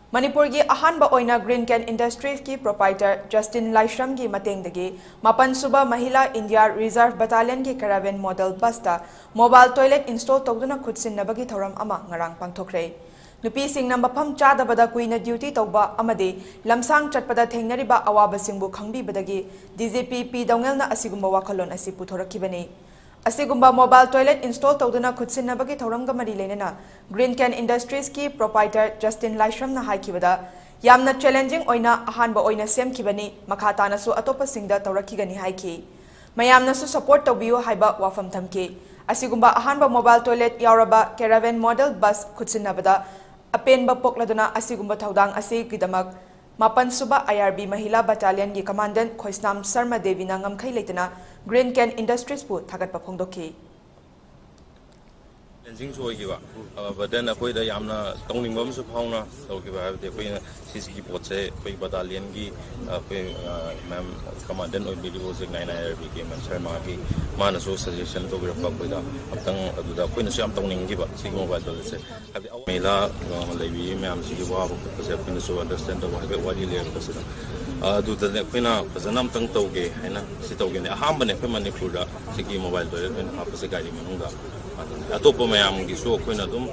Manipur ki ahanba oina Greencan Industries ki proprietor Justin Laishram ki matengdagi mapan suba Mahila IRB Battalion ki Caravan Model Bus ta mobile toilet install tawduna khutsinabagi thoram ama ngarang pangthokre. Nupi sing na mafam chadabada kuina duty tawba amadi lamsang chatpada thengnariba awaba singbu khangbibadagi DGP P Dawngelna asigumba wakhalon asi puthorakibani. Asigumba mobile toilet install tawduna khutsinabagi thoramga mari lenena Greencan Industries ki proprietor Justin Laishram na haikibada yamna challenging oina ahanba oina semkibani makhatana su atopa singda tawrakigani haiki mayamna su support tawbiyo haiba wafam thamki asigumba ahanba mobile toilet yauraba Caravan Model Bus khutsinabada apenba pokladuna asigumba thaudang asi gidamak mapan suba IRB Mahila Battalion ki commandant Khoisnam Sarma Devi na ngamkhai leitana Greencan Industries pu thagatpa phongdokhi challenging soigiba but then akoi da yamna tongningbam su phawna tawgiba habde koi sisi potse koi battalion gi koi ma'am commandant oi bilibo se 9 IRB ke man Sarma gi mana so suggestion to grab koi da aptang aduda koi na su yam tongningiba sig mobile to se habde mela lebi ma'am si wa ko se koi na so understand to habde wali le ko se adu da koi na fazanam tang tawge haina si tawge ne aham bane koi Manipur da sigi mobile to ne apse gari manunga atopo mayam gi so koi na dum